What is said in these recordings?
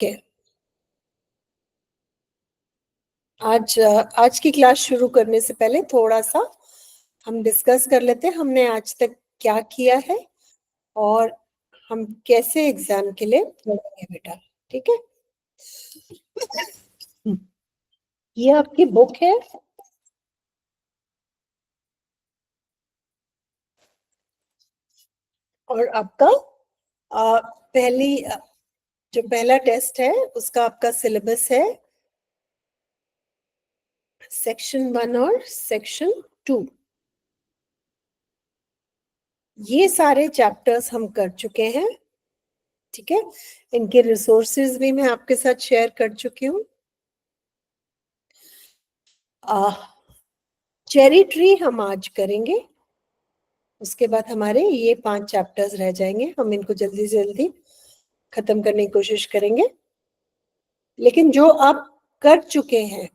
Okay. आज की class शुरू करने से पहले थोड़ा सा हम डिस्कस कर लेते हैं हमने आज तक क्या किया है और हम कैसे एग्जाम के लिए पढ़ेंगे बेटा। ठीक है, ये आपकी बुक है और आपका जो पहला टेस्ट है उसका आपका सिलेबस है सेक्शन 1 और सेक्शन 2। ये सारे चैप्टर्स हम कर चुके हैं। ठीक है, इनके रिसोर्सेज भी मैं आपके साथ शेयर कर चुकी हूँ। चेरी ट्री हम आज करेंगे, उसके बाद हमारे ये 5 चैप्टर्स रह जाएंगे। हम इनको जल्दी से जल्दी खत्म करने की कोशिश करेंगे। लेकिन जो आप कर चुके हैं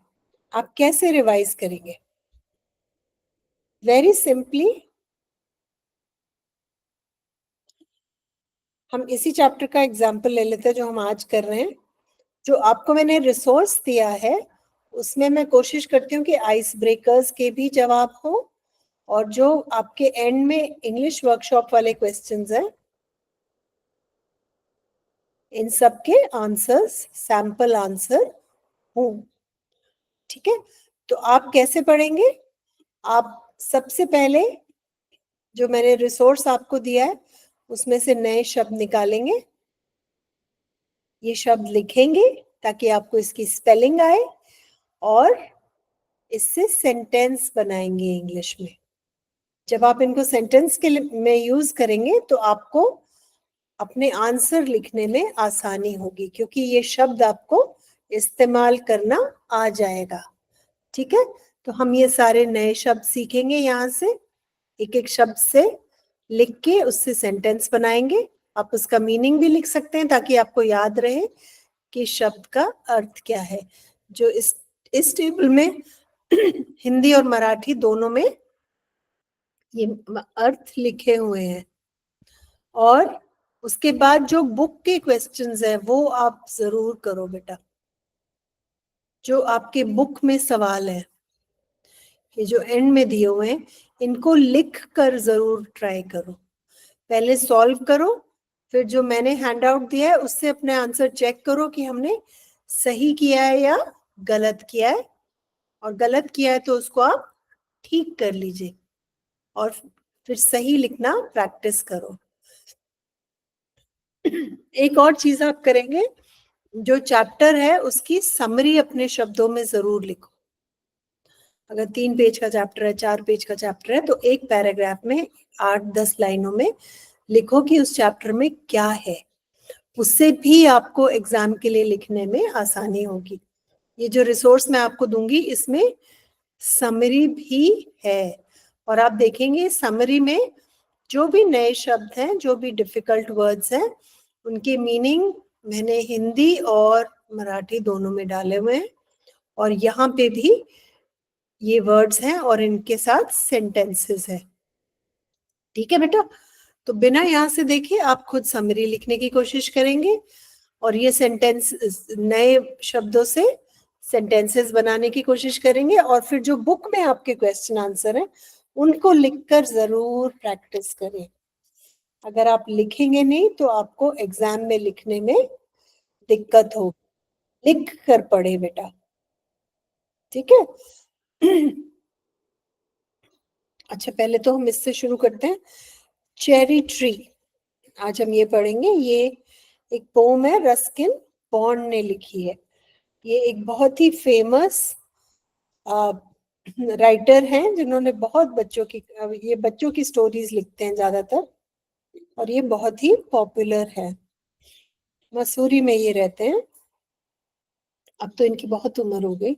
आप कैसे रिवाइज करेंगे? वेरी सिंपली, हम इसी चैप्टर का एग्जाम्पल ले लेते हैं जो हम आज कर रहे हैं। जो आपको मैंने रिसोर्स दिया है उसमें मैं कोशिश करती हूँ कि आइस ब्रेकर्स के भी जवाब हो और जो आपके एंड में इंग्लिश वर्कशॉप वाले क्वेश्चंस हैं इन सब के आंसर्स, सैंपल आंसर हो। ठीक है, तो आप कैसे पढ़ेंगे? आप सबसे पहले जो मैंने रिसोर्स आपको दिया है उसमें से नए शब्द निकालेंगे, ये शब्द लिखेंगे ताकि आपको इसकी स्पेलिंग आए और इससे सेंटेंस बनाएंगे इंग्लिश में। जब आप इनको सेंटेंस के में यूज करेंगे तो आपको अपने आंसर लिखने में आसानी होगी क्योंकि ये शब्द आपको इस्तेमाल करना आ जाएगा। ठीक है, तो हम ये सारे नए शब्द सीखेंगे, यहाँ से एक एक शब्द से लिख के उससे सेंटेंस बनाएंगे। आप उसका मीनिंग भी लिख सकते हैं ताकि आपको याद रहे कि शब्द का अर्थ क्या है। जो इस टेबल में हिंदी और मराठी दोनों में ये अर्थ लिखे हुए हैं। और उसके बाद जो बुक के क्वेश्चंस हैं वो आप जरूर करो बेटा। जो आपके बुक में सवाल है ये जो एंड में दिए हुए हैं इनको लिख कर जरूर ट्राई करो। पहले सॉल्व करो, फिर जो मैंने हैंड आउट दिया है उससे अपने आंसर चेक करो कि हमने सही किया है या गलत किया है, और गलत किया है तो उसको आप ठीक कर लीजिए और फिर सही लिखना प्रैक्टिस करो। एक और चीज आप करेंगे, जो चैप्टर है उसकी समरी अपने शब्दों में जरूर लिखो। अगर 3 पेज का चैप्टर है, 4 पेज का चैप्टर है, तो एक पैराग्राफ में 8-10 लाइनों में लिखो कि उस चैप्टर में क्या है। उससे भी आपको एग्जाम के लिए लिखने में आसानी होगी। ये जो रिसोर्स मैं आपको दूंगी इसमें समरी भी है और आप देखेंगे समरी में जो भी नए शब्द हैं, जो भी डिफिकल्ट वर्ड्स हैं, उनके मीनिंग मैंने हिंदी और मराठी दोनों में डाले हुए हैं और यहाँ पे भी ये वर्ड्स हैं और इनके साथ सेंटेंसेस है। ठीक है बेटा, तो बिना यहाँ से देखे आप खुद समरी लिखने की कोशिश करेंगे और ये सेंटेंस नए शब्दों से सेंटेंसेस बनाने की कोशिश करेंगे और फिर जो बुक में आपके क्वेश्चन आंसर है उनको लिखकर जरूर प्रैक्टिस करें। अगर आप लिखेंगे नहीं तो आपको एग्जाम में लिखने में दिक्कत हो। लिख कर पढ़े बेटा, ठीक है। अच्छा, पहले तो हम इससे शुरू करते हैं। चेरी ट्री आज हम ये पढ़ेंगे। ये एक पोम है, रस्किन बॉन्ड ने लिखी है। ये एक बहुत ही फेमस राइटर हैं जिन्होंने बहुत बच्चों की ये बच्चों की स्टोरीज लिखते हैं ज्यादातर और ये बहुत ही पॉपुलर है। मसूरी में ये रहते हैं, अब तो इनकी बहुत उम्र हो गई।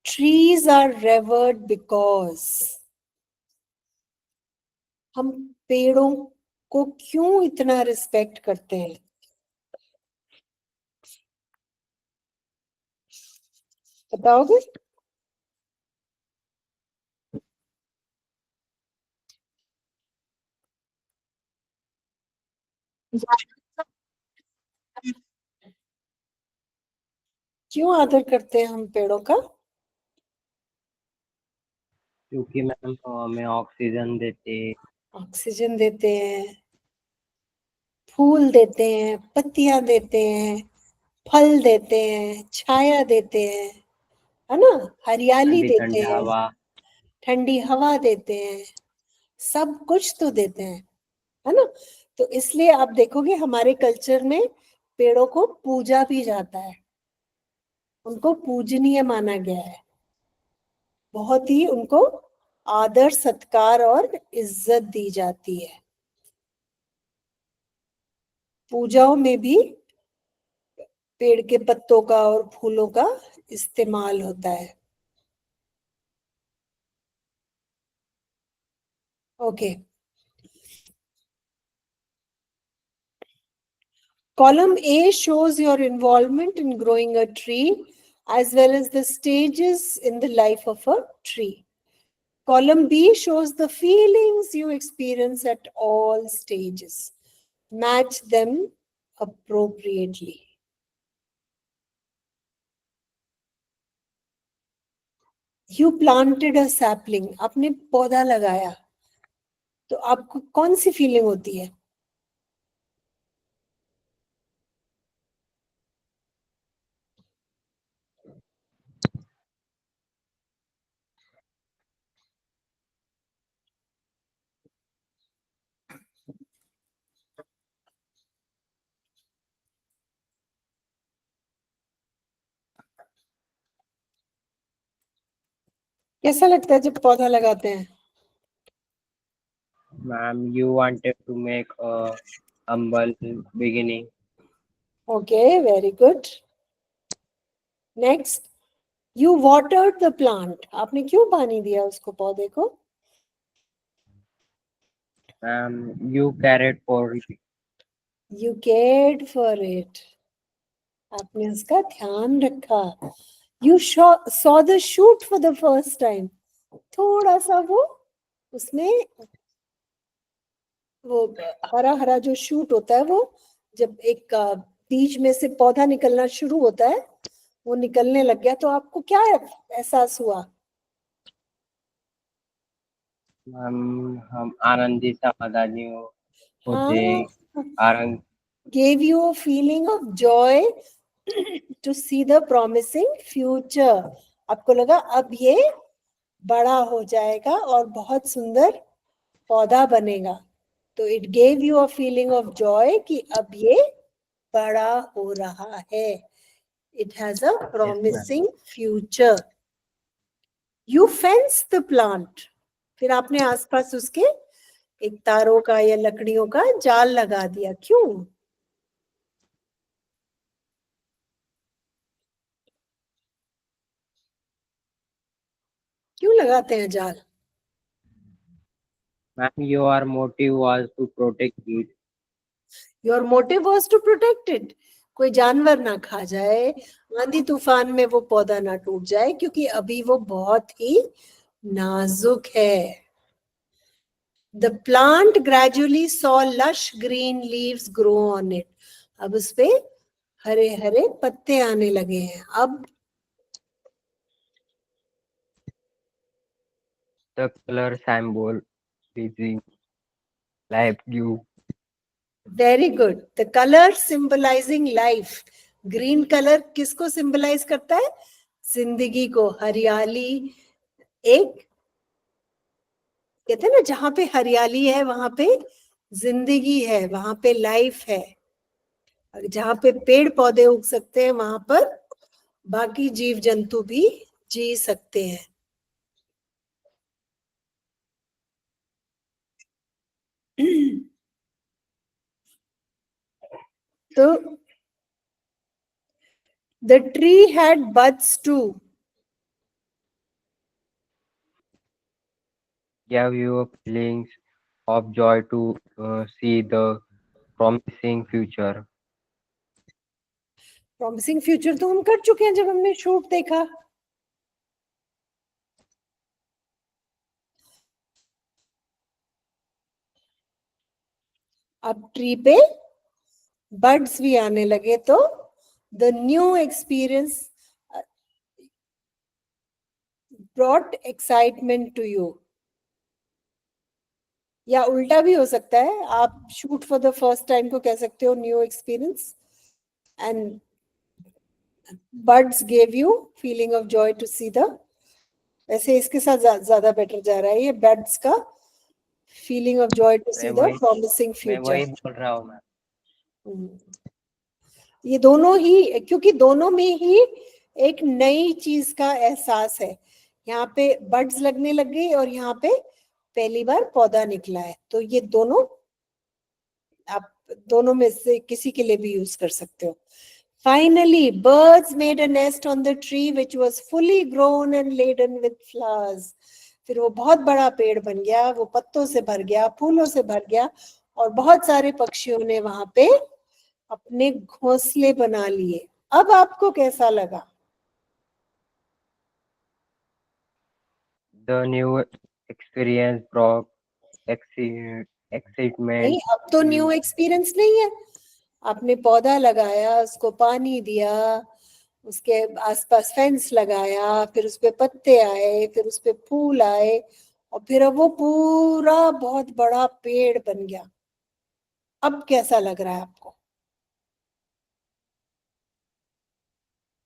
ट्रीज आर रेवर्ड बिकॉज, हम पेड़ों को क्यों इतना रिस्पेक्ट करते हैं? बताओगे? क्यों आदर करते हैं हम पेड़ों का? क्योंकि मैम हमें ऑक्सीजन देते। ऑक्सीजन देते हैं, फूल देते हैं, पत्तियां देते हैं, फल देते हैं, छाया देते हैं, है ना, हरियाली ठंडी देते ठंडी हैं, हवा। ठंडी हवा देते हैं, सब कुछ तो देते हैं, है ना। तो इसलिए आप देखोगे हमारे कल्चर में पेड़ों को पूजा भी जाता है, उनको पूजनीय माना गया है, बहुत ही उनको आदर सत्कार और इज्जत दी जाती है। पूजाओं में भी पेड़ के पत्तों का और फूलों का इस्तेमाल होता है। Okay, column A shows your involvement in growing a tree as well as the stages in the life of a tree. Column B shows the feelings you experience at all stages. Match them appropriately. You planted a sapling. आपने पौधा लगाया, तो आपको कौन सी feeling होती है? कैसा लगता है जब पौधा लगाते हैं? Ma'am you wanted to make a humble beginning. Okay, very good. Next, you watered the plant. आपने क्यों पानी दिया उसको, पौधे को? You cared for it. You cared for it. आपने उसका ध्यान रखा। You saw the shoot for the first time. थोड़ा सा वो उसमें वो हरा हरा जो शूट होता है, वो जब एक बीज में से पौधा निकलना शुरू होता है, वो निकलने लग गया, तो आपको क्या एहसास हुआ? हम आनंदी समाधानी होते। हाँ, आनंद। gave you a feeling of joy to see the promising future. आपको लगा अब ये बड़ा हो जाएगा और बहुत सुंदर पौधा बनेगा, तो it gave you a feeling of Joy कि अब ये बड़ा हो रहा है, it has a Yes, ma'am. Promising future. You fence the plant. फिर आपने आसपास उसके एक तारों का या लकड़ियों का जाल लगा दिया। क्यों? क्यों लगाते हैं जाल? Ma'am, your motive was to protect it. Your motive was to protect it. कोई जानवर ना खा जाए, आंधी तूफान में वो पौधा ना टूट जाए, क्योंकि अभी वो बहुत ही नाजुक है। The plant gradually saw lush green leaves grow on it. अब उस पे हरे हरे पत्ते आने लगे हैं। अब The color symbol is life you. Very good. The colour symbolising life. Green colour किसको सिंबलाइज करता है? जिंदगी को, हरियाली। एक कहते हैं ना, जहां पे हरियाली है वहां पे जिंदगी है, वहां पे लाइफ है। और जहां पे पेड़ पौधे उग सकते हैं वहां पर बाकी जीव जंतु भी जी सकते हैं। तो the tree had buds too. Give you feelings of joy to see the promising future. Promising future तो हम कर चुके हैं जब हमने शूट देखा। अब ट्री पे बर्ड्स भी आने लगे तो the new experience brought excitement to you. या उल्टा भी हो सकता है, आप shoot for the first time को कह सकते हो new experience, and birds gave you feeling of joy to see the, वैसे इसके साथ ज्यादा बेटर जा रहा है ये, बर्ड्स का feeling of joy to see the promising मैं वही फ्यूचर। बोल रहा हूँ मैम। ये दोनों ही, क्योंकि दोनों में ही एक नई चीज का एहसास है। यहाँ पे बड्स लगने लग गई और यहाँ पे पहली बार पौधा निकला है, तो ये दोनों आप दोनों में से किसी के लिए भी यूज कर सकते हो। Finally, birds made a nest on the tree which was fully grown and laden with flowers. फिर वो बहुत बड़ा पेड़ बन गया, वो पत्तों से भर गया, फूलों से भर गया, और बहुत सारे पक्षियों ने वहां पे अपने घोंसले बना लिए। अब आपको कैसा लगा? The new experience brought excitement. नहीं, अब तो न्यू एक्सपीरियंस नहीं है। आपने पौधा लगाया, उसको पानी दिया, उसके आसपास फेंस लगाया, फिर उसपे पत्ते आए, फिर उसपे फूल आए, और फिर अब वो पूरा बहुत बड़ा पेड़ बन गया। अब कैसा लग रहा है आपको?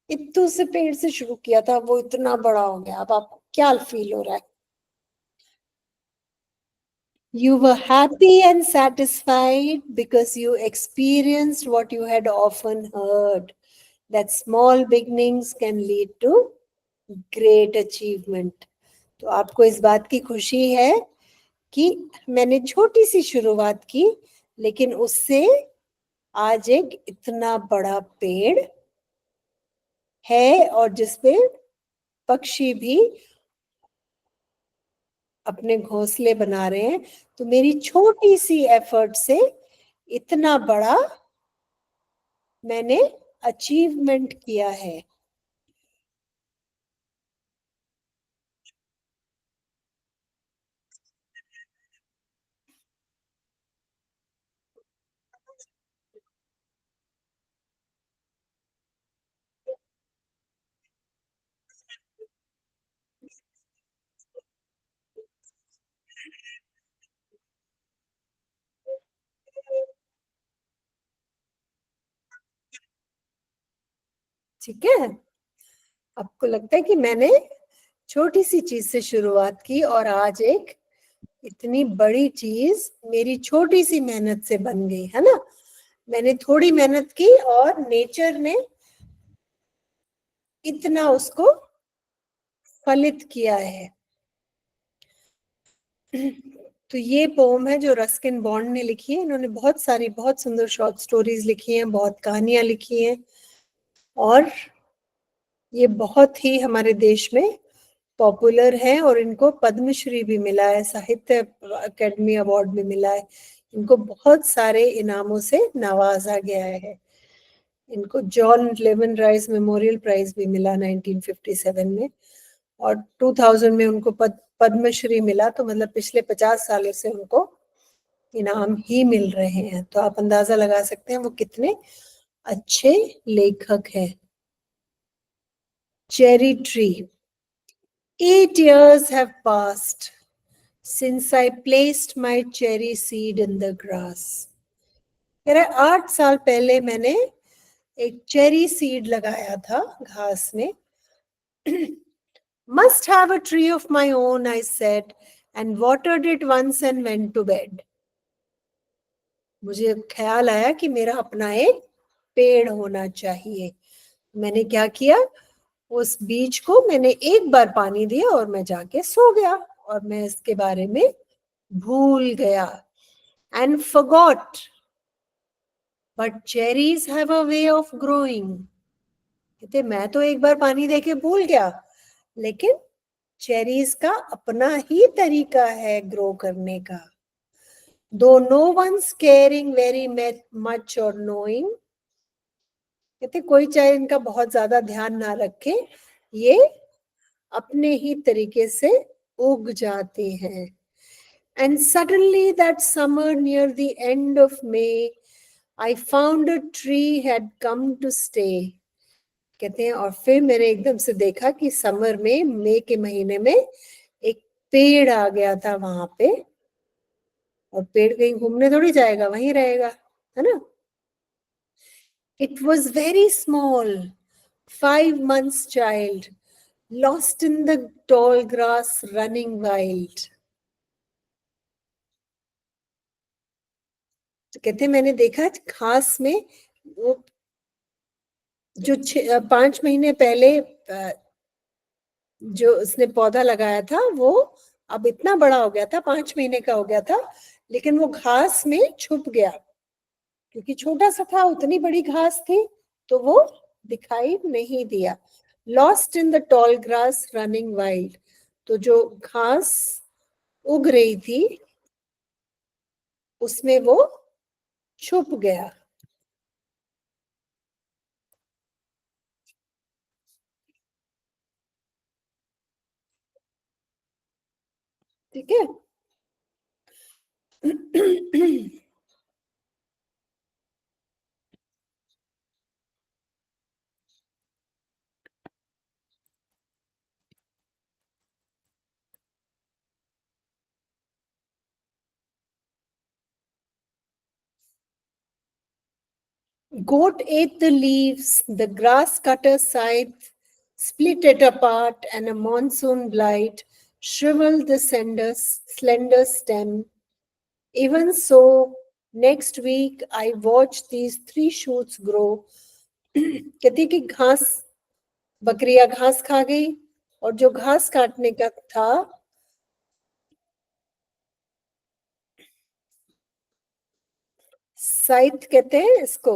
इतने से पेड़ से शुरू किया था, वो इतना बड़ा हो गया, अब आपको क्या फील हो रहा है? You were happy and satisfied because you experienced what you had often heard, that small beginnings can lead to great achievement. तो आपको इस बात की खुशी है कि मैंने छोटी सी शुरुआत की, लेकिन उससे आज एक इतना बड़ा पेड़ है, और जिसपे पक्षी भी अपने घोंसले बना रहे हैं। तो मेरी छोटी सी एफर्ट से इतना बड़ा मैंने अचीवमेंट किया है। ठीक है, आपको लगता है कि मैंने छोटी सी चीज से शुरुआत की और आज एक इतनी बड़ी चीज मेरी छोटी सी मेहनत से बन गई, है ना? मैंने थोड़ी मेहनत की और नेचर ने इतना उसको फलित किया है। तो ये पोम है जो रस्किन बॉन्ड ने लिखी है। इन्होंने बहुत सारी बहुत सुंदर शॉर्ट स्टोरीज लिखी हैं, बहुत कहानियां लिखी हैं, और ये बहुत ही हमारे देश में पॉपुलर है, और इनको पद्मश्री भी मिला है, साहित्य अकेडमी अवार्ड भी मिला है। इनको बहुत सारे इनामों से नवाजा गया है। इनको जॉन लेवन राइस मेमोरियल प्राइज भी मिला 1957 में, और 2000 में उनको पद्मश्री मिला। तो मतलब पिछले 50 सालों से उनको इनाम ही मिल रहे हैं। तो आप अंदाजा लगा सकते हैं वो कितने अच्छे लेखक हैं। Cherry tree. 8 years have passed since I placed my cherry seed in the grass. कह रहा है 8 साल पहले मैंने एक चेरी सीड लगाया था घास में। Must have a tree of my own, I said, and watered it once and went to bed. मुझे ख्याल आया कि मेरा अपना एक पेड़ होना चाहिए। मैंने क्या किया, उस बीज को मैंने एक बार पानी दिया और मैं जाके सो गया, और मैं इसके बारे में भूल गया। And forgot. But cherries have a way of growing. कहते मैं तो एक बार पानी देके भूल गया, लेकिन चेरीज का अपना ही तरीका है ग्रो करने का। Though no one's caring very much or knowing, कहते कोई चाहे इनका बहुत ज्यादा ध्यान ना रखे, ये अपने ही तरीके से उग जाते हैं। And suddenly that summer near the end of May, I found a tree had come to stay. कहते हैं और फिर मैंने एकदम से देखा कि समर में, मई के महीने में एक पेड़ आ गया था वहां पे, और पेड़ कहीं घूमने थोड़ी जाएगा, वहीं रहेगा, है ना. It was very small, 5 months child, lost in the tall grass, running wild. तो कहते मैंने देखा घास में वो जो 5 महीने पहले जो उसने पौधा लगाया था वो अब इतना बड़ा हो गया था, 5 महीने का हो गया था, लेकिन वो घास में छुप गया क्योंकि छोटा सा था, उतनी बड़ी घास थी तो वो दिखाई नहीं दिया. Lost in the tall grass running wild. तो जो घास उग रही थी उसमें वो छुप गया. ठीक है. Goat ate the leaves, the grass cutter scythe split it apart, and a monsoon blight shriveled the slender stem. Even so, next week I watched these 3 shoots grow. कहती कि घास, बकरियां घास खा गई, और जो घास काटने का था, साइथ कहते हैं इसको,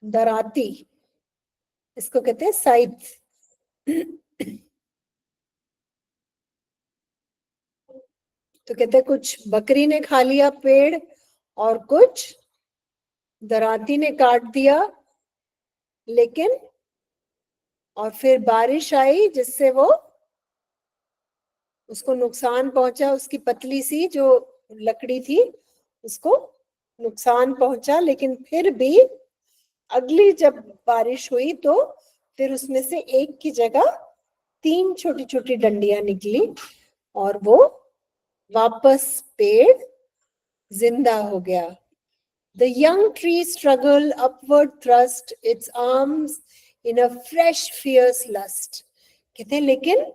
दराती, इसको कहते हैं साइथ. तो कहते हैं कुछ बकरी ने खा लिया पेड़ और कुछ दराती ने काट दिया, लेकिन और फिर बारिश आई जिससे वो उसको नुकसान पहुंचा, उसकी पतली सी जो लकड़ी थी उसको नुकसान पहुंचा, लेकिन फिर भी अगली जब बारिश हुई तो फिर उसमें से एक की जगह 3 छोटी छोटी डंडियां निकली और वो वापस पेड़ जिंदा हो गया. The young tree struggled upward, thrust its arms in a fresh, fierce lust. कहते हैं लेकिन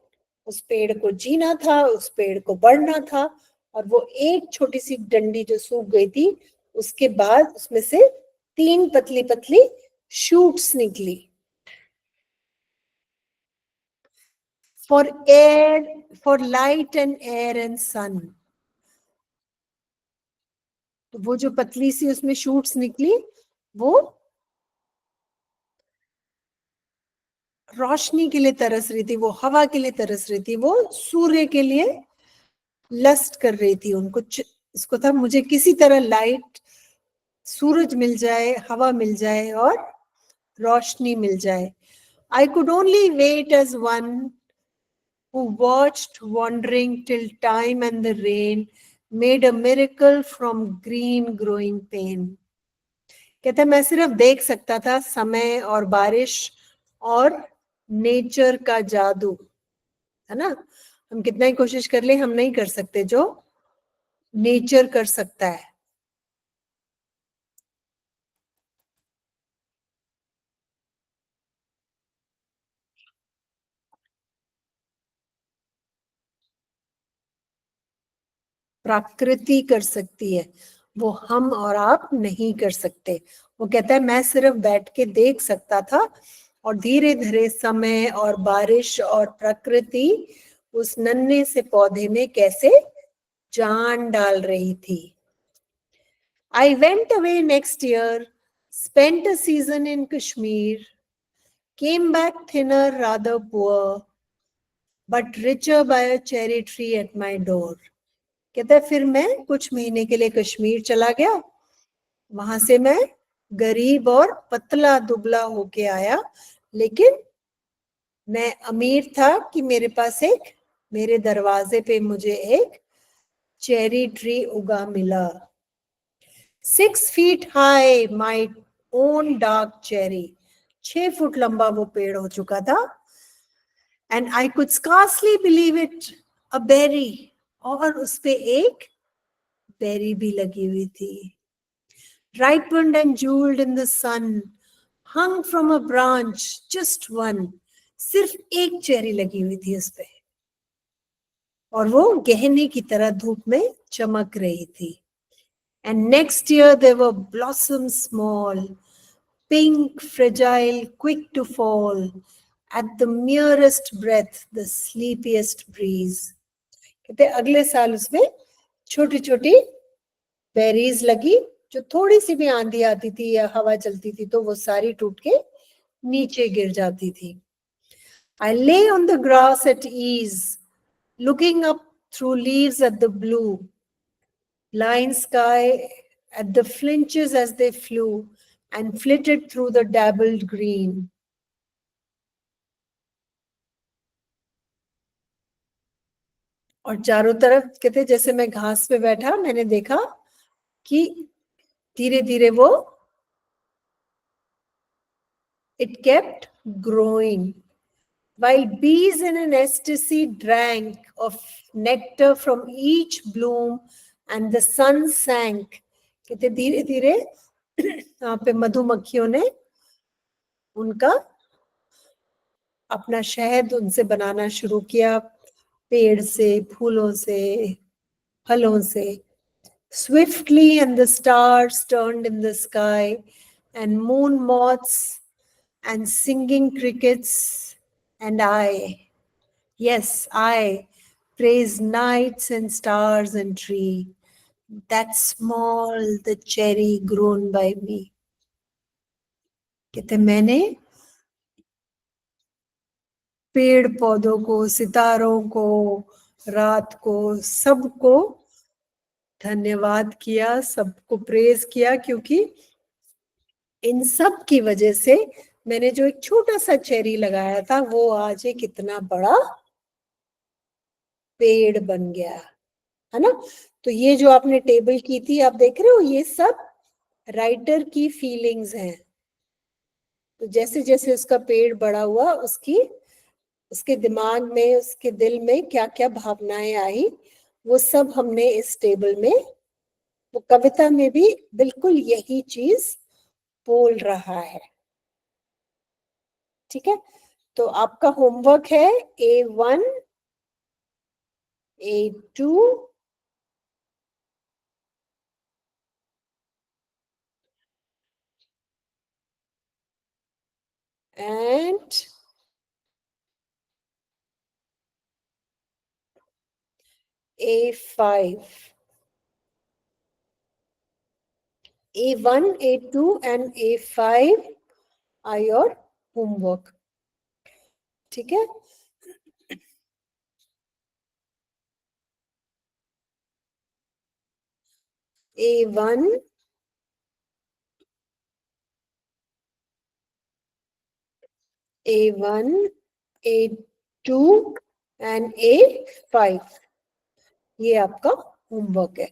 उस पेड़ को जीना था, उस पेड़ को बढ़ना था, और वो एक छोटी सी डंडी जो सूख गई थी उसके बाद उसमें से 3 पतली पतली शूट्स निकली. For air, for light and air and sun. तो वो जो पतली सी उसमें शूट्स निकली वो रोशनी के लिए तरस रही थी, वो हवा के लिए तरस रही थी, वो सूर्य के लिए लस्ट कर रही थी. उनको इसको था मुझे किसी तरह लाइट, सूरज मिल जाए, हवा मिल जाए और रोशनी मिल जाए. I could only wait as one who watched wandering till time and the rain made a miracle from green growing pain. कहते मैं सिर्फ देख सकता था समय और बारिश और नेचर का जादू, है ना. हम कितना ही कोशिश कर ले हम नहीं कर सकते जो नेचर कर सकता है. प्रकृति कर सकती है, वो हम और आप नहीं कर सकते. वो कहता है मैं सिर्फ बैठ के देख सकता था और धीरे धीरे समय और बारिश और प्रकृति उस नन्हे से पौधे में कैसे जान डाल रही थी. I went away next year, spent a season in Kashmir, came back thinner, rather poor, but richer by a cherry tree at my door. कहता है फिर मैं कुछ महीने के लिए कश्मीर चला गया, वहां से मैं गरीब और पतला दुबला होके आया, लेकिन मैं अमीर था कि मेरे पास एक मेरे दरवाजे पे मुझे एक चेरी ट्री उगा मिला. 6 feet high, my own dark cherry. 6 foot लंबा वो पेड़ हो चुका था. And I could scarcely believe it. A berry. और उस पे एक बेरी भी लगी हुई थी. Ripened and jeweled in the sun, hung from a branch, just one. सिर्फ एक चेरी लगी हुई थी उस पे और वो गहने की तरह धूप में चमक रही थी. And next year there were blossoms small, pink, fragile, quick to fall, at the merest breath, the sleepiest breeze. कहते अगले साल उसमें छोटी छोटी बेरीज लगी, जो थोड़ी सी भी आंधी आती थी या हवा चलती थी तो वो सारी टूट के नीचे गिर जाती थी. I lay on the grass at ease, looking up through leaves at the blue, line sky, at the flinches as they flew and flitted through the dabbled green. और चारों तरफ कहते जैसे मैं घास पे बैठा मैंने देखा कि धीरे धीरे वो it kept growing. While bees in an ecstasy drank of nectar from each bloom and the sun sank, कहते धीरे धीरे यहाँ पे मधुमक्खियों ने उनका अपना शहद उनसे बनाना शुरू किया, पेड़ से, फूलों से, फलों से. Swiftly and the stars turned in the sky and moon moths and singing crickets, and I, yes, I praise nights and stars and tree, that small the cherry grown by me. कहते मैंने पेड़ पौधों को, सितारों को, रात को, सबको धन्यवाद किया, सबको प्रेज किया, क्योंकि इन सब की वजह से मैंने जो एक छोटा सा चेरी लगाया था वो आज एक इतना बड़ा पेड़ बन गया है ना. तो ये जो आपने टेबल की थी आप देख रहे हो, ये सब राइटर की फीलिंग्स हैं. तो जैसे जैसे उसका पेड़ बड़ा हुआ उसके दिमाग में, उसके दिल में क्या क्या भावनाएं आई, वो सब हमने इस टेबल में, वो कविता में भी बिल्कुल यही चीज बोल रहा है. ठीक है, तो आपका होमवर्क है A1, A2, and A5. A1, A2 and A5 are your homework. ठीक है, A1, A1, A2 and A5, ये आपका होमवर्क है.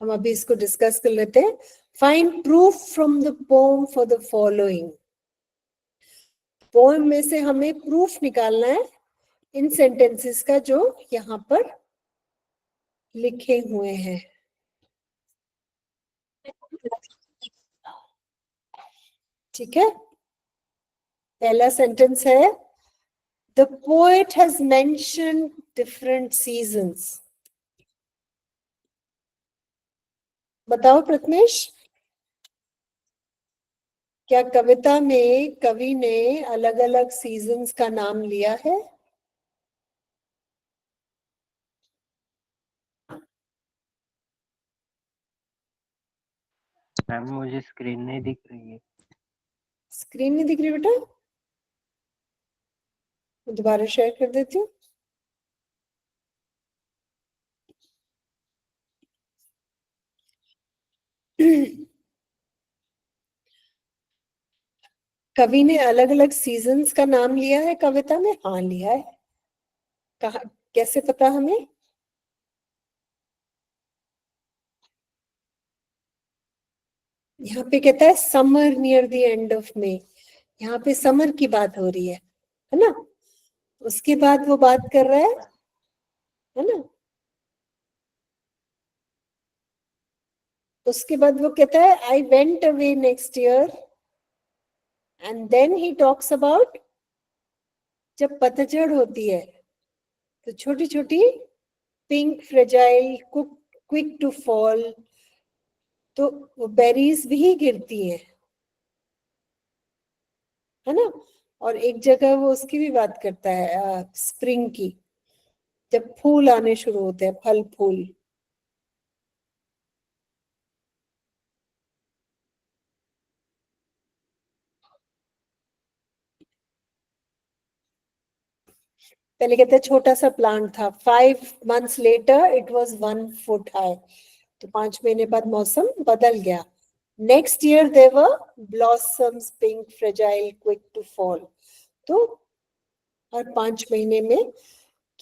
हम अभी इसको डिस्कस कर लेते हैं. Find proof from the pome for the following. Poem में से हमें प्रूफ निकालना है इन सेंटेंसेस का जो यहाँ पर लिखे हुए हैं. ठीक है, पहला सेंटेंस है the poet has mentioned different seasons. बताओ प्रथमेश, क्या कविता में कवि ने अलग अलग सीजन्स का नाम लिया है? मैम मुझे स्क्रीन नहीं दिख रही है. स्क्रीन नहीं दिख रही बेटा, दोबारा शेयर कर देती हूँ. कवि ने अलग अलग सीजन्स का नाम लिया है कविता में? हाँ लिया है. कहा, कैसे पता हमें? यहाँ पे कहता है summer near the end of May, यहाँ पे समर की बात हो रही है ना? उसके बाद वो बात कर रहा है ना? उसके बाद वो कहता है I went away next year, and then he talks about जब पतझड़ होती है तो छोटी छोटी pink fragile quick to fall, तो वो बेरीज भी गिरती है ना? और एक जगह वो उसकी भी बात करता है स्प्रिंग की, जब फूल आने शुरू होते हैं, फल फूल। पहले कहते हैं छोटा सा प्लांट था, 5 months later it was 1 foot high, तो 5 महीने बाद मौसम बदल गया। Next year there were blossoms pink fragile quick to fall, तो हर 5 महीने में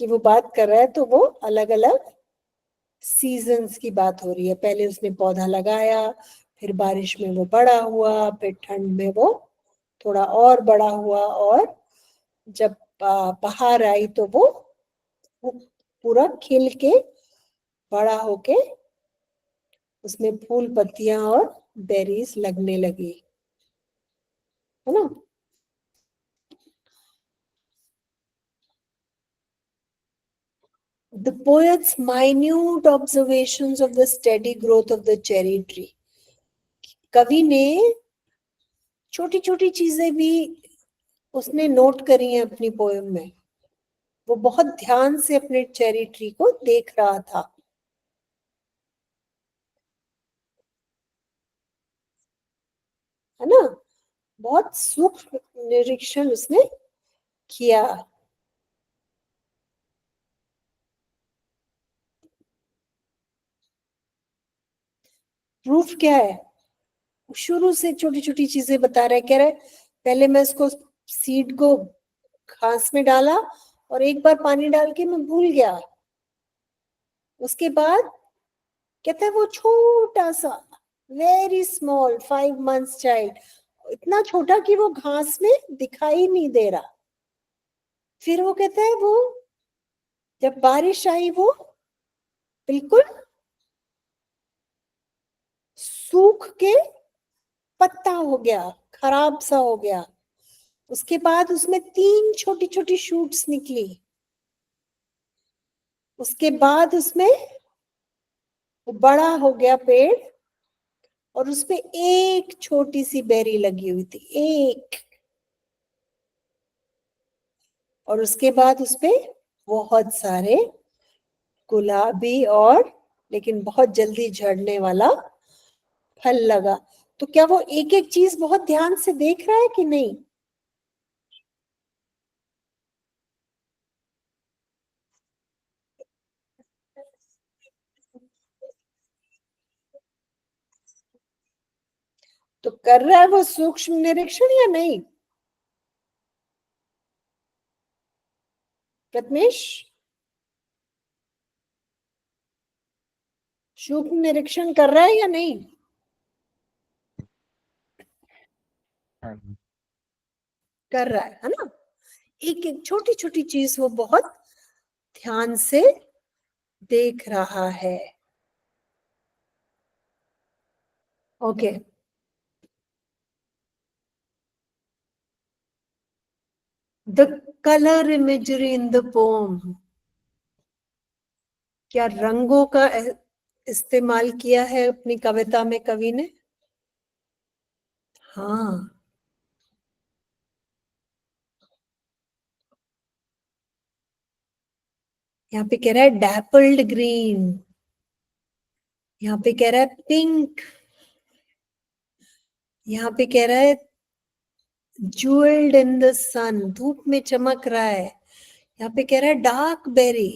कि वो बात कर रहा है, तो वो अलग अलग सीजन्स की बात हो रही है। पहले उसने पौधा लगाया, फिर बारिश में वो बड़ा हुआ, फिर ठंड में वो थोड़ा और बड़ा हुआ, और जब बाहर आई तो वो पूरा खिल के बड़ा होके उसमें फूल पत्तियां और बेरीज लगने लगी, है ना? The poet's minute observations of the steady growth of the cherry tree. कवि ने छोटी छोटी चीजें भी उसने नोट करी हैं अपनी पोएम में। वो बहुत ध्यान से अपने चेरी ट्री को देख रहा था, है ना? बहुत सूक्ष्म निरीक्षण उसने किया। प्रूफ क्या है? शुरू से छोटी छोटी चीजें बता रहा है, कह रहा है पहले मैं इसको सीड को घास में डाला और एक बार पानी डाल के मैं भूल गया। उसके बाद कहता है वो छोटा सा, वेरी स्मॉल 5 months चाइल्ड, इतना छोटा कि वो घास में दिखाई नहीं दे रहा। फिर वो कहता है वो जब बारिश आई वो बिल्कुल सूख के पत्ता हो गया, खराब सा हो गया। उसके बाद उसमें 3 छोटी छोटी शूट्स निकली। उसके बाद उसमें वो बड़ा हो गया पेड़, और उसपे एक छोटी सी बेरी लगी हुई थी, एक। और उसके बाद उसपे बहुत सारे गुलाबी और लेकिन बहुत जल्दी झड़ने वाला फल लगा। तो क्या वो एक एक चीज बहुत ध्यान से देख रहा है कि नहीं? तो कर रहा है वो सूक्ष्म निरीक्षण या नहीं प्रथमेश? सूक्ष्म निरीक्षण कर रहा है या नहीं? हाँ, कर रहा है ना? एक एक छोटी छोटी चीज वो बहुत ध्यान से देख रहा है। Okay. The colour imagery in the pome, क्या रंगों का इस्तेमाल किया है अपनी कविता में कवि ने? हाँ। यहाँ पे कह रहा है डैपल्ड ग्रीन, यहाँ पे कह रहा है पिंक, यहाँ पे कह रहा है ज्वेल्ड इन द सन, धूप में चमक रहा है। यहाँ पे कह रहा है dark berry.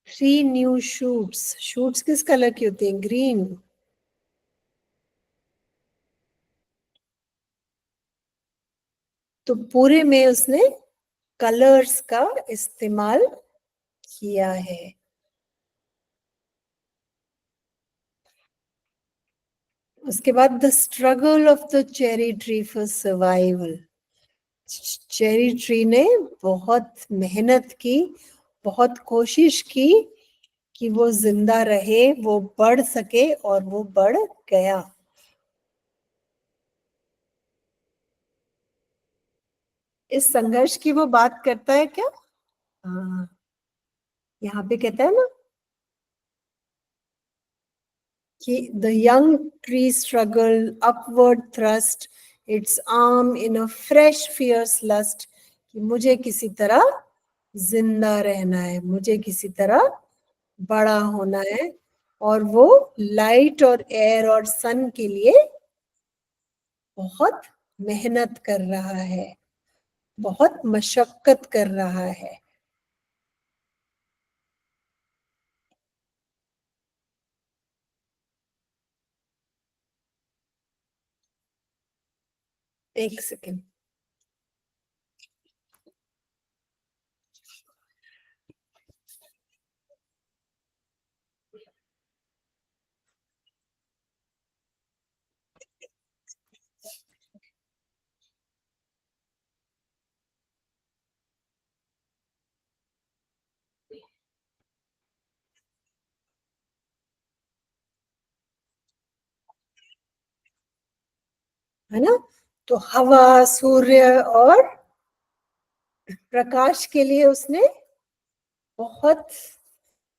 Three new shoots, shoots किस कलर की होती है? ग्रीन। तो पूरे में उसने कलर्स का इस्तेमाल किया है। उसके बाद the struggle of the cherry tree for survival. Cherry tree ने बहुत मेहनत की, बहुत कोशिश की कि वो जिंदा रहे, वो बढ़ सके, और वो बढ़ गया। इस संघर्ष की वो बात करता है क्या? हाँ, यहाँ पे कहता है ना कि the young tree struggle upward thrust its arm in a fresh fierce lust, कि मुझे किसी तरह जिंदा रहना है, मुझे किसी तरह बड़ा होना है, और वो लाइट और एयर और सन के लिए बहुत मेहनत कर रहा है, बहुत मशक्कत कर रहा है। एक सेकेंड। है ना? तो हवा, सूर्य और प्रकाश के लिए उसने बहुत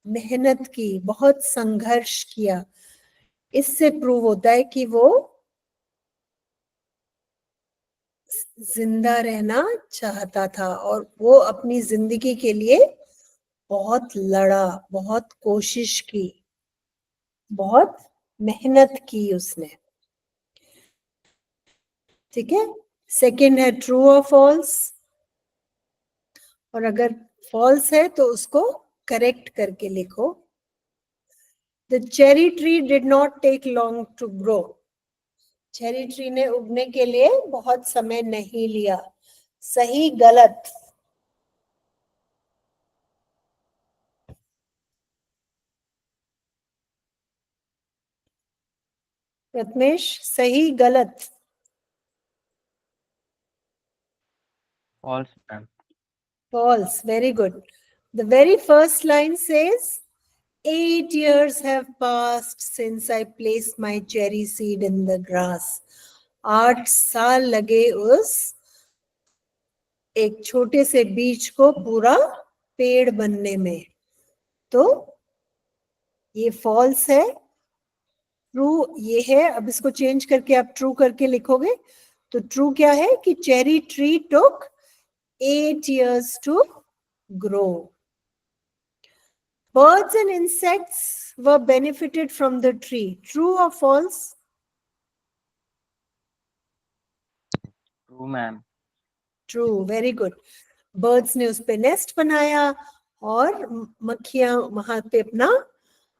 मेहनत की, बहुत संघर्ष किया। इससे प्रूव होता है कि वो जिंदा रहना चाहता था, और वो अपनी जिंदगी के लिए बहुत लड़ा, बहुत कोशिश की, बहुत मेहनत की उसने। ठीक है, सेकंड है ट्रू और फॉल्स, और अगर फॉल्स है तो उसको करेक्ट करके लिखो। The cherry tree did not take long to grow. Cherry tree ने उगने के लिए बहुत समय नहीं लिया। सही गलत? प्रथमेश, सही गलत? false ma'am. False. Very good. The very first line says, 8 years have passed since I placed my cherry seed in the grass. 8 साल लगे उस एक छोटे से बीज को पूरा पेड़ बनने में। तो ये फॉल्स है। ट्रू ये है। अब इसको चेंज करके आप ट्रू करके लिखोगे तो ट्रू क्या है कि cherry tree took 8 years to grow. Birds and insects were benefited from the tree. True or false? True ma'am. True. Very good. Birds ने उस पे नेस्ट बनाया और मक्खियां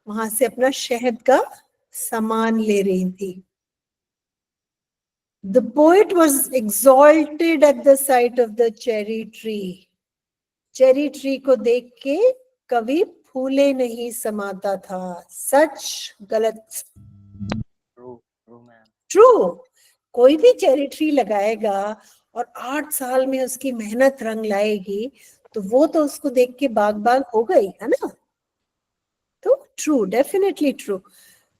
वहां से अपना शहद का सामान ले रही थी। The poet was exalted at the sight of the cherry tree. Cherry tree को देख के कवि फूले नहीं समाता था। सच गलत? True. True ma'am. ट्रू। कोई भी चेरी ट्री लगाएगा और 8 साल में उसकी मेहनत रंग लाएगी, तो वो तो उसको देख के बाग बाग हो गई, है ना? तो true, definitely true.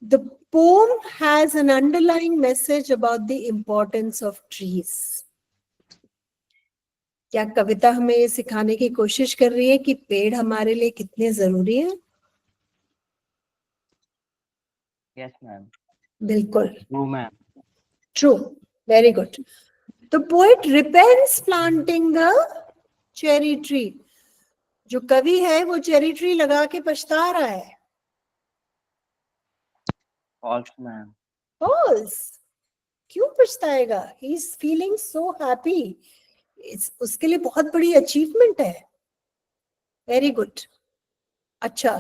The pome has an underlying message about the importance of trees. क्या कविता हमें ये सिखाने की कोशिश कर रही है कि पेड़ हमारे लिए कितने जरूरी हैं? Yes ma'am. बिल्कुल True ma'am. True. Very good. The poet repents planting the cherry tree. जो कवि है वो चेरी ट्री लगा के पछता रहा है। False ma'am. फॉल्स। क्यों पछताएगा? He is feeling so happy. उसके लिए बहुत बड़ी अचीवमेंट है। Very good. अच्छा,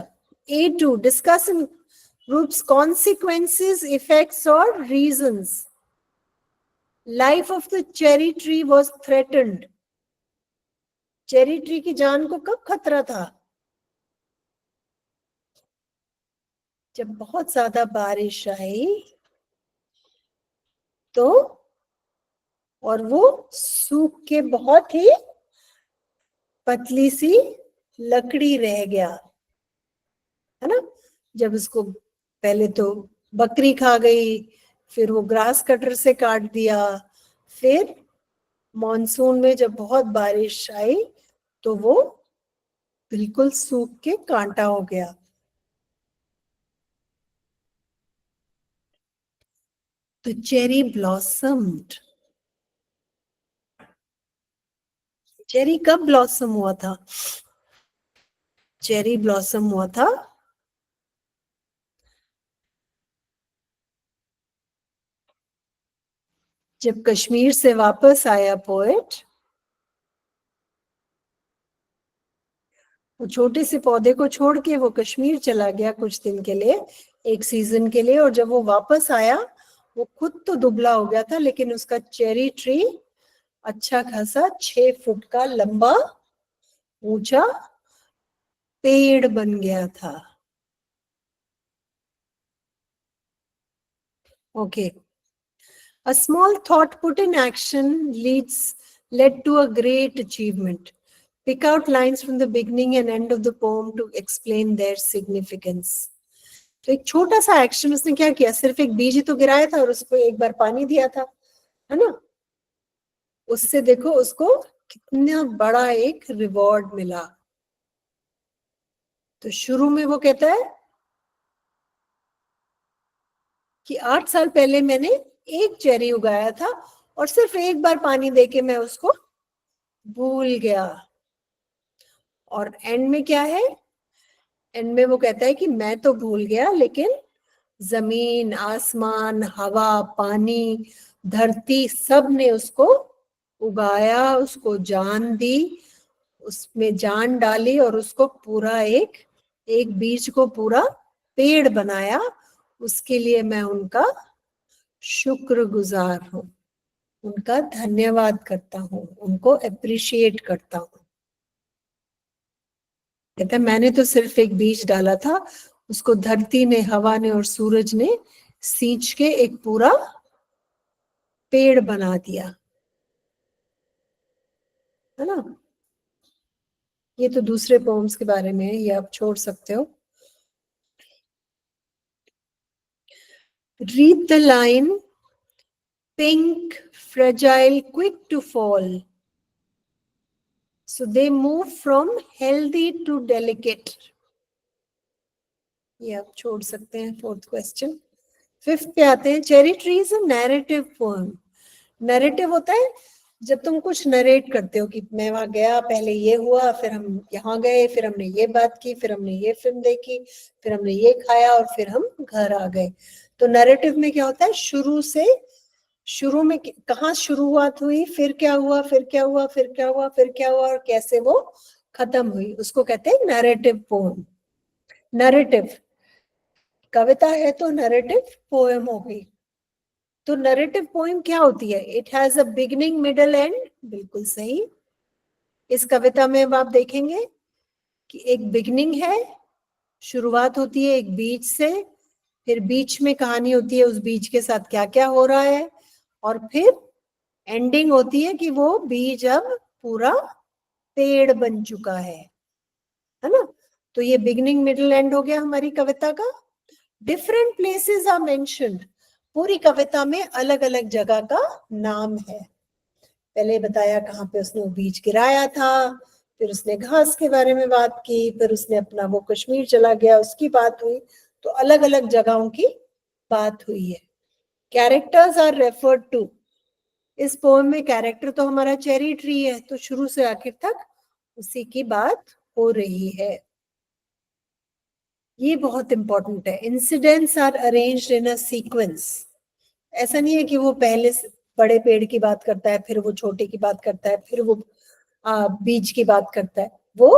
A2 discuss in groups consequences, effects और reasons. Life of the cherry tree was threatened. Cherry tree की जान को कब खतरा था? जब बहुत ज्यादा बारिश आई तो, और वो सूख के बहुत ही पतली सी लकड़ी रह गया, है ना। जब उसको पहले तो बकरी खा गई, फिर वो ग्रास कटर से काट दिया, फिर मॉनसून में जब बहुत बारिश आई तो वो बिल्कुल सूख के कांटा हो गया। तो चेरी ब्लॉसम्ड। चेरी कब ब्लॉसम हुआ था? चेरी ब्लॉसम हुआ था जब कश्मीर से वापस आया पोएट। वो छोटे से पौधे को छोड़ के वो कश्मीर चला गया कुछ दिन के लिए, एक सीजन के लिए, और जब वो वापस आया वो खुद तो दुबला हो गया था, लेकिन उसका चेरी ट्री अच्छा खासा 6 फुट का लंबा ऊंचा पेड़ बन गया था। Okay, a small thought put in action led to a great achievement. Pick out lines from the beginning and end of the poem to explain their significance. तो एक छोटा सा एक्शन उसने क्या किया, सिर्फ एक बीज ही तो गिराया था और उसको एक बार पानी दिया था, है ना। उससे देखो उसको कितना बड़ा एक रिवॉर्ड मिला। तो शुरू में वो कहता है कि 8 साल पहले मैंने एक चेरी उगाया था और सिर्फ एक बार पानी देके मैं उसको भूल गया। और एंड में क्या है, एंड में वो कहता है कि मैं तो भूल गया, लेकिन जमीन, आसमान, हवा, पानी, धरती, सब ने उसको उगाया, उसको जान दी, उसमें जान डाली और उसको पूरा एक बीज को पूरा पेड़ बनाया। उसके लिए मैं उनका शुक्रगुजार हूँ, उनका धन्यवाद करता हूँ, उनको अप्रिशिएट करता हूँ। कहता है मैंने तो सिर्फ एक बीज डाला था, उसको धरती ने, हवा ने और सूरज ने सींच के एक पूरा पेड़ बना दिया, है ना। ये तो दूसरे पोम्स के बारे में है, ये आप छोड़ सकते हो। Read the line pink, fragile, quick to fall. So they move from healthy to delicate. ये आप छोड़ सकते हैं, 4th क्वेश्चन। 5th पे आते हैं, cherry tree is a narrative poem. Narrative होता है जब तुम कुछ नरेट करते हो कि मैं वहां गया, पहले ये हुआ, फिर हम यहाँ गए, फिर हमने ये बात की, फिर हमने ये फिल्म देखी, फिर हमने ये खाया और फिर हम घर आ गए। तो नैरेटिव में क्या होता है, शुरू में कहाँ शुरुआत हुई, फिर क्या हुआ, फिर क्या हुआ, फिर क्या हुआ, फिर क्या हुआ, और कैसे वो खत्म हुई, उसको कहते हैं नैरेटिव पोएम। नैरेटिव कविता है तो नैरेटिव पोएम हो गई। तो नैरेटिव पोएम क्या होती है, it has a beginning, middle, and. बिल्कुल सही। इस कविता में अब आप देखेंगे कि एक बिगिनिंग है, शुरुआत होती है एक बीज से, फिर बीच में कहानी होती है उस बीज के साथ क्या क्या हो रहा है, और फिर एंडिंग होती है कि वो बीज अब पूरा पेड़ बन चुका है ना। तो ये बिगिनिंग, मिडिल, एंड हो गया हमारी कविता का। Different places are mentioned. पूरी कविता में अलग अलग जगह का नाम है। पहले बताया कहाँ पे उसने वो बीज गिराया था, फिर उसने घास के बारे में बात की, फिर उसने अपना वो कश्मीर चला गया उसकी बात हुई। तो अलग अलग जगहों की बात हुई है। Characters are referred to. इस पोएम में कैरेक्टर तो हमारा चेरी ट्री है, तो शुरू से आखिर तक उसी की बात हो रही है। ये बहुत इंपॉर्टेंट है। Incidents are arranged in a sequence. ऐसा नहीं है कि वो पहले बड़े पेड़ की बात करता है, फिर वो छोटे की बात करता है, फिर वो बीज की बात करता है। वो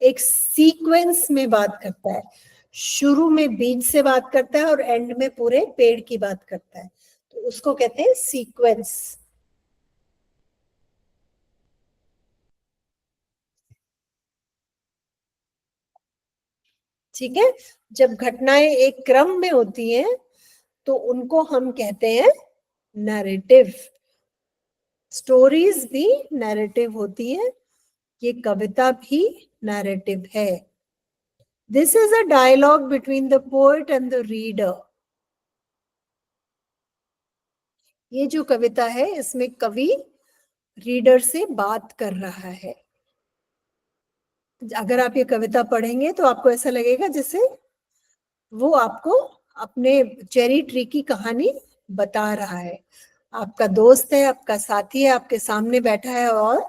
एक सीक्वेंस में बात करता है, शुरू में बीज से बात करता है और एंड में पूरे पेड़ की बात करता है, तो उसको कहते हैं सीक्वेंस। ठीक है, जब घटनाएं एक क्रम में होती हैं तो उनको हम कहते हैं नैरेटिव। स्टोरीज भी नैरेटिव होती है, ये कविता भी नैरेटिव है। This is a dialogue between the poet and the reader. ये जो कविता है इसमें कवि रीडर से बात कर रहा है। अगर आप ये कविता पढ़ेंगे तो आपको ऐसा लगेगा जैसे वो आपको अपने चेरी ट्री की कहानी बता रहा है। आपका दोस्त है, आपका साथी है, आपके सामने बैठा है और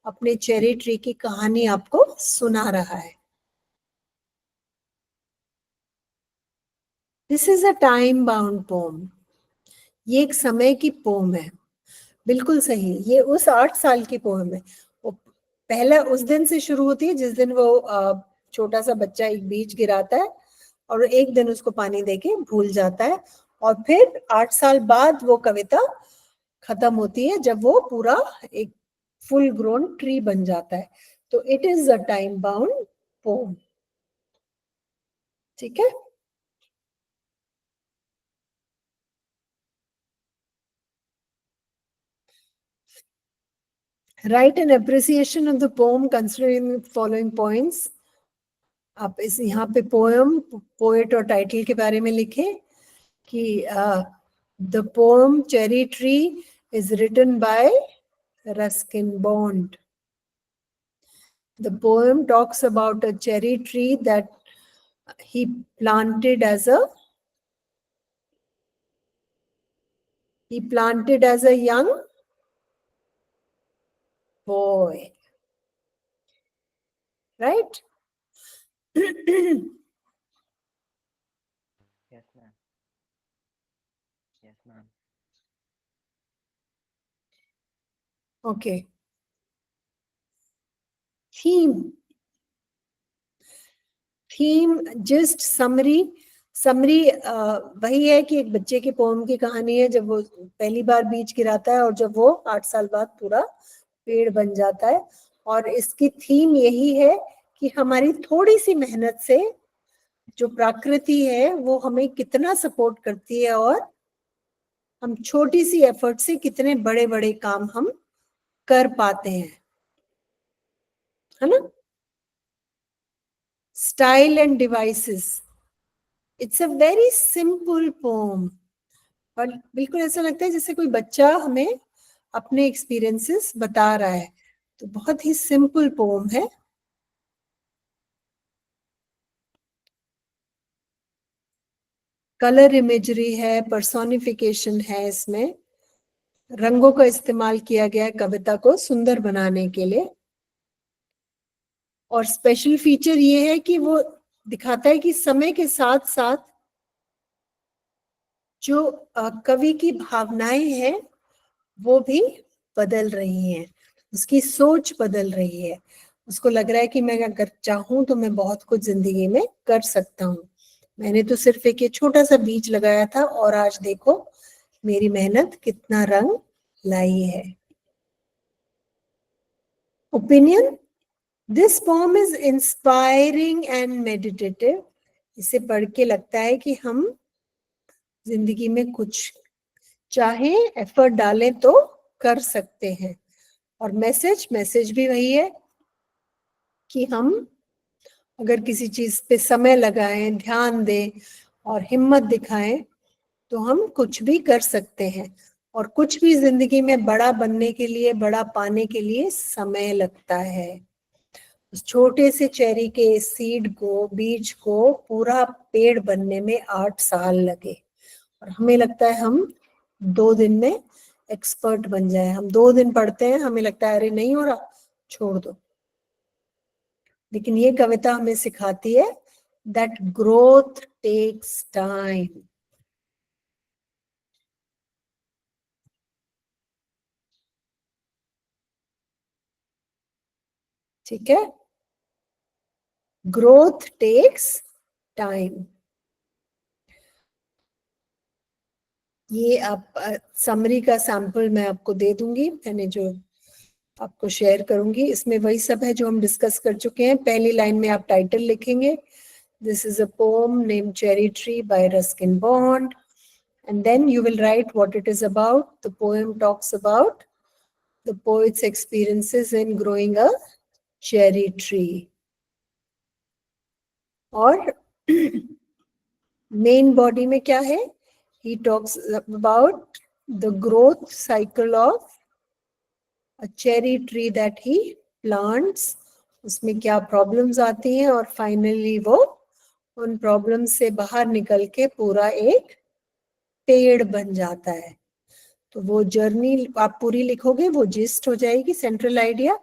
अपने चेरी ट्री की कहानी आपको सुना रहा है। This is a time bound poem. ये एक समय की पोम है। बिल्कुल सही, ये उस 8 साल की पोम है। वो पहला उस दिन से शुरू होती है जिस दिन वो छोटा सा बच्चा एक बीज गिराता है और एक दिन उसको पानी देके भूल जाता है, और फिर 8 साल बाद वो कविता खत्म होती है जब वो पूरा एक फुल ग्रोन ट्री बन जाता है। तो it is a time bound poem. ठीक है, write an appreciation of the poem considering following points. आप इस यहाँ पे पोएम, पोएट और टाइटल के बारे में लिखें कि the poem cherry tree is written by Ruskin Bond. The poem talks about a cherry tree that he planted as a young boy, right? Yes, ma'am. Yes, ma'am. Okay. Theme, just summary. Summary वही है कि एक बच्चे की pome की कहानी है जब वो पहली बार बीज गिराता है और जब वो 8 साल बाद पूरा पेड़ बन जाता है। और इसकी थीम यही है कि हमारी थोड़ी सी मेहनत से जो प्रकृति है वो हमें कितना सपोर्ट करती है, और हम छोटी सी एफर्ट से कितने बड़े बड़े काम हम कर पाते हैं, है ना। Style and devices, it's a very simple poem, और बिल्कुल ऐसा लगता है जैसे कोई बच्चा हमें अपने एक्सपीरियंसेस बता रहा है। तो बहुत ही सिंपल पोम है। कलर इमेजरी है, पर्सोनिफिकेशन है, इसमें रंगों का इस्तेमाल किया गया है कविता को सुंदर बनाने के लिए। और स्पेशल फीचर ये है कि वो दिखाता है कि समय के साथ साथ जो कवि की भावनाएं हैं वो भी बदल रही हैं, उसकी सोच बदल रही है। उसको लग रहा है कि मैं अगर चाहूं तो मैं बहुत कुछ जिंदगी में कर सकता हूँ। मैंने तो सिर्फ एक ये छोटा सा बीज लगाया था और आज देखो मेरी मेहनत कितना रंग लाई है। Opinion, this pome is inspiring and meditative. इसे पढ़ के लगता है कि हम जिंदगी में कुछ चाहे एफर्ट डालें तो कर सकते हैं। और मैसेज भी वही है कि हम अगर किसी चीज पे समय लगाएं, ध्यान दें और हिम्मत दिखाएं तो हम कुछ भी कर सकते हैं। और कुछ भी जिंदगी में बड़ा बनने के लिए, बड़ा पाने के लिए समय लगता है। उस छोटे से चेरी के सीड को, बीज को पूरा पेड़ बनने में 8 साल लगे, और हमें लगता है हम 2 दिन में एक्सपर्ट बन जाए। हम 2 दिन पढ़ते हैं, हमें लगता है अरे नहीं हो रहा, छोड़ दो। लेकिन ये कविता हमें सिखाती है दैट ग्रोथ टेक्स टाइम। ठीक है, ग्रोथ टेक्स टाइम। ये आप समरी का सैंपल मैं आपको दे दूंगी, मैंने जो आपको शेयर करूंगी इसमें वही सब है जो हम डिस्कस कर चुके हैं। पहली लाइन में आप टाइटल लिखेंगे, This is a poem named Cherry Tree by Ruskin Bond. And then you will write what it is about. The poem talks about the poet's experiences in growing a cherry tree. और main body में क्या है? He talks about the growth cycle of a cherry tree that he plants. उसमें क्या problems आती हैं और finally वो उन प्रॉब्लम्स से बाहर निकल के पूरा एक पेड़ बन जाता है. तो वो जर्नी आप पूरी लिखोगे, वो जिस्ट हो जाएगी, सेंट्रल आइडिया,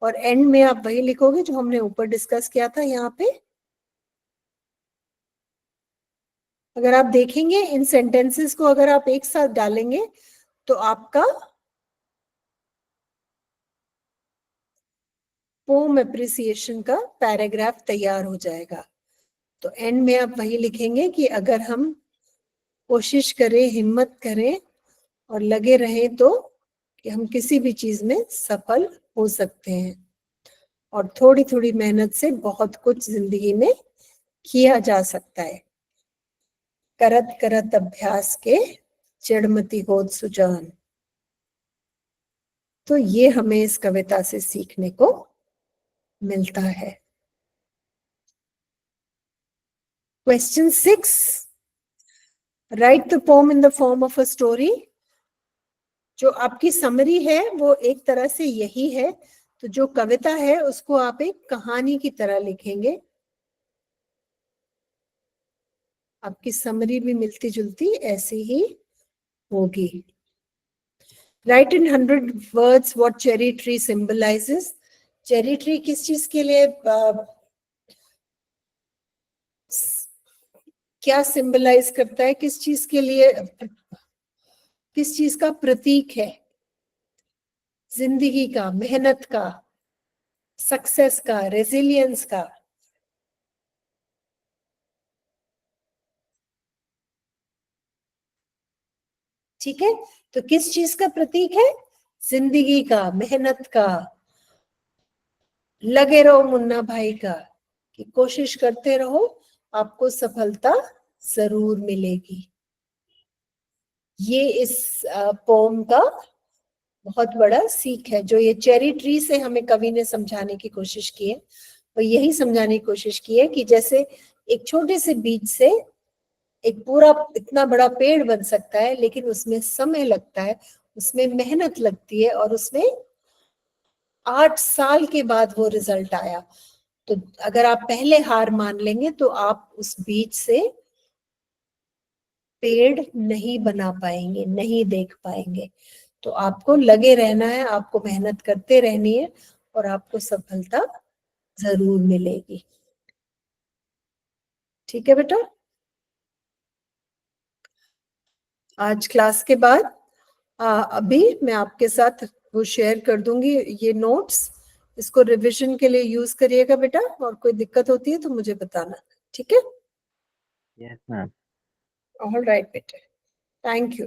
और एंड में आप वही लिखोगे जो हमने ऊपर डिस्कस किया था यहाँ पे. अगर आप देखेंगे इन सेंटेंसेस को अगर आप एक साथ डालेंगे तो आपका पोम एप्रिसिएशन का पैराग्राफ तैयार हो जाएगा. तो एंड में आप वही लिखेंगे कि अगर हम कोशिश करें, हिम्मत करें और लगे रहें तो कि हम किसी भी चीज में सफल हो सकते हैं, और थोड़ी थोड़ी मेहनत से बहुत कुछ जिंदगी में किया जा सकता है. करत करत अभ्यास के जड़मती होत सुजान. तो ये हमें इस कविता से सीखने को मिलता है. Question 6, right the pome in the form of a story. जो आपकी समरी है वो एक तरह से यही है, तो जो कविता है उसको आप एक कहानी की तरह लिखेंगे. आपकी समरी भी मिलती जुलती ऐसी ही होगी. Right in 100 words what cherry tree symbolizes. Cherry tree किस चीज के लिए क्या सिंबलाइज करता है, किस चीज के लिए, किस चीज का प्रतीक है? जिंदगी का, मेहनत का, सक्सेस का, रेजिलियंस का. ठीक है, तो किस चीज का प्रतीक है? जिंदगी का, मेहनत का. लगे रहो मुन्ना भाई का, कि कोशिश करते रहो, आपको सफलता जरूर मिलेगी. ये इस पोम का बहुत बड़ा सीख है. जो ये चेरी ट्री से हमें कवि ने समझाने की कोशिश की है, वो यही समझाने की कोशिश की है कि जैसे एक छोटे से बीज से एक पूरा इतना बड़ा पेड़ बन सकता है, लेकिन उसमें समय लगता है, उसमें मेहनत लगती है, और उसमें 8 साल के बाद वो रिजल्ट आया. तो अगर आप पहले हार मान लेंगे तो आप उस बीज से पेड़ नहीं बना पाएंगे, नहीं देख पाएंगे. तो आपको लगे रहना है, आपको मेहनत करते रहनी है, और आपको सफलता जरूर मिलेगी. ठीक है बेटा. आज क्लास के बाद अभी मैं आपके साथ वो शेयर कर दूंगी ये नोट्स. इसको रिवीजन के लिए यूज करिएगा बेटा, और कोई दिक्कत होती है तो मुझे बताना. ठीक है? Yes, ma'am. ऑल राइट बेटा, थैंक यू.